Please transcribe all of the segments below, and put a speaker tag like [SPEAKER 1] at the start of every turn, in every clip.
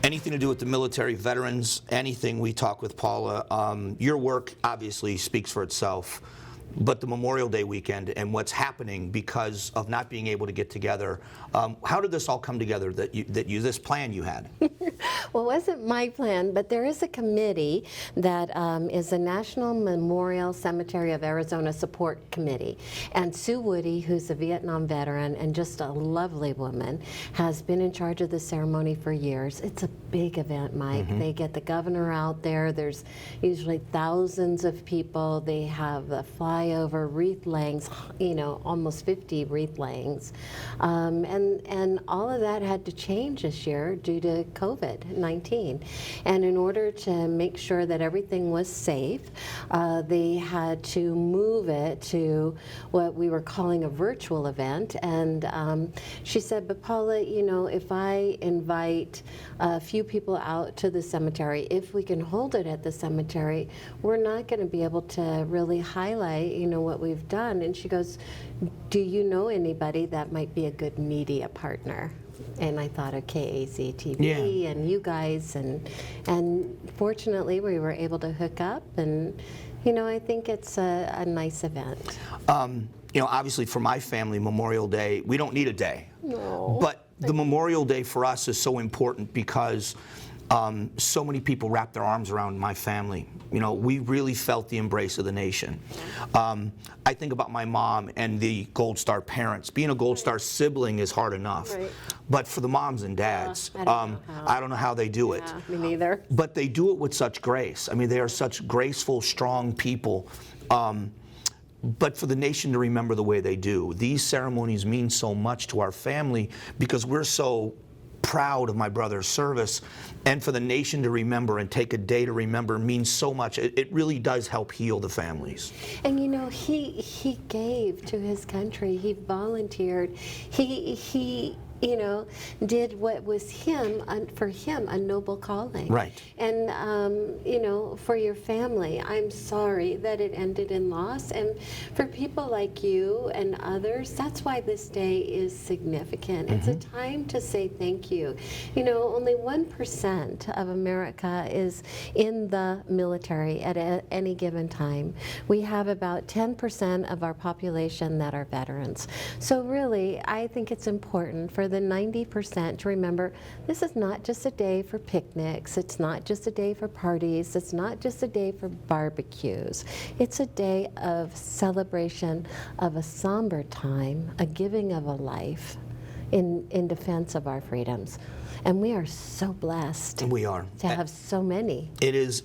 [SPEAKER 1] anything to do with the military, veterans, anything, we talk with Paula. Your work obviously speaks for itself, but the Memorial Day weekend and what's happening because of not being able to get together, how did this all come together, this plan you had?
[SPEAKER 2] Well, it wasn't my plan, but there is a committee that is the National Memorial Cemetery of Arizona Support Committee. And Sue Woody, who's a Vietnam veteran and just a lovely woman, has been in charge of the ceremony for years. It's a big event, Mike.
[SPEAKER 1] Mm-hmm.
[SPEAKER 2] They get the governor out there. There's usually thousands of people. They have the flyover, wreath layings, you know, almost 50 wreath layings. And all of that had to change this year due to COVID-19. And in order to make sure that everything was safe, they had to move it to what we were calling a virtual event. And she said, but Paula, you know, if I invite a few people out to the cemetery, if we can hold it at the cemetery, we're not going to be able to really highlight, you know, what we've done. And she goes, do you know anybody that might be a good media partner? And I thought of KACTV and you guys, and fortunately we were able to hook up, and you know, I think it's a nice event.
[SPEAKER 1] You know, obviously for my family, Memorial Day, we don't need a day.
[SPEAKER 2] No.
[SPEAKER 1] But the Memorial Day for us is so important because so many people wrap their arms around my family. You know, we really felt the embrace of the nation. I think about my mom and the Gold Star parents. Being a Gold Star sibling is hard enough.
[SPEAKER 2] Right.
[SPEAKER 1] But for the moms and dads, I don't know how they do it.
[SPEAKER 2] Me neither.
[SPEAKER 1] But they do it with such grace. I mean, they are such graceful, strong people. But for the nation to remember the way they do, these ceremonies mean so much to our family because we're so proud of my brother's service, and for the nation to remember and take a day to remember means so much. It really does help heal the families.
[SPEAKER 2] And you know, he gave to his country. He volunteered. He you know, did what was for him a noble calling.
[SPEAKER 1] Right.
[SPEAKER 2] And you know, for your family, I'm sorry that it ended in loss. And for people like you and others, that's why this day is significant. It's a time to say thank you. You know, only 1% of America is in the military at any given time. We have about 10% of our population that are veterans. So really, I think it's important for the 90% to remember this is not just a day for picnics, it's not just a day for parties, it's not just a day for barbecues. It's a day of celebration of a somber time, a giving of a life in defense of our freedoms. And we are so blessed.
[SPEAKER 1] We are.
[SPEAKER 2] To have so many.
[SPEAKER 1] It is,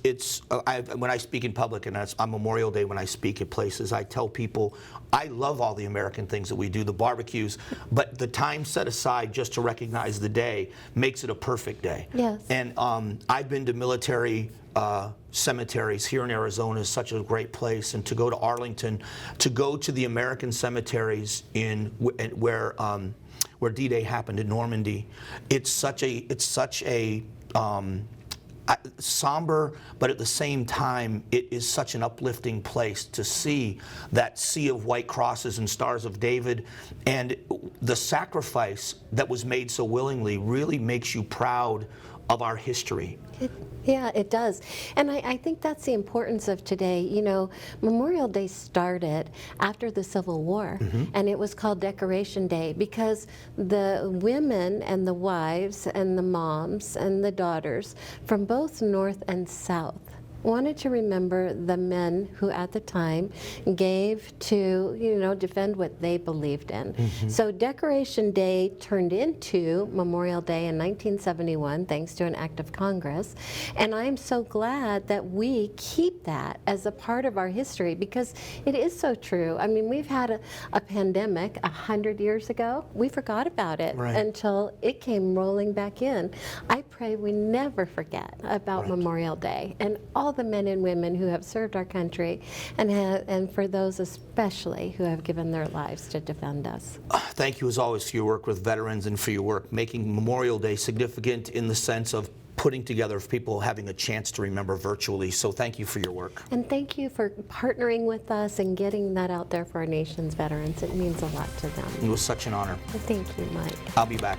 [SPEAKER 1] when I speak in public, and on Memorial Day when I speak at places, I tell people, I love all the American things that we do, the barbecues, but the time set aside just to recognize the day makes it a perfect day.
[SPEAKER 2] Yes.
[SPEAKER 1] And I've been to military cemeteries here in Arizona is such a great place, and to go to Arlington, to go to the American cemeteries where D-Day happened in Normandy, it's such a somber, but at the same time, it is such an uplifting place to see that sea of white crosses and stars of David, and the sacrifice that was made so willingly really makes you proud of our history.
[SPEAKER 2] Yeah, it does. And I think that's the importance of today. You know, Memorial Day started after the Civil War, and it was called Decoration Day because the women and the wives and the moms and the daughters from both North and South wanted to remember the men who at the time gave to, you know, defend what they believed in. So Decoration Day turned into Memorial Day in 1971 thanks to an act of Congress, and I'm so glad that we keep that as a part of our history because it is so true. I mean, we've had a pandemic 100 years ago. We forgot about it until it came rolling back in. I pray we never forget about Memorial Day and all the men and women who have served our country, and for those especially who have given their lives to defend us.
[SPEAKER 1] Thank you as always for your work with veterans and for your work making Memorial Day significant in the sense of putting together people having a chance to remember virtually. So thank you for your work.
[SPEAKER 2] And thank you for partnering with us and getting that out there for our nation's veterans. It means a lot to them.
[SPEAKER 1] It was such an honor.
[SPEAKER 2] Thank you, Mike.
[SPEAKER 1] I'll be back.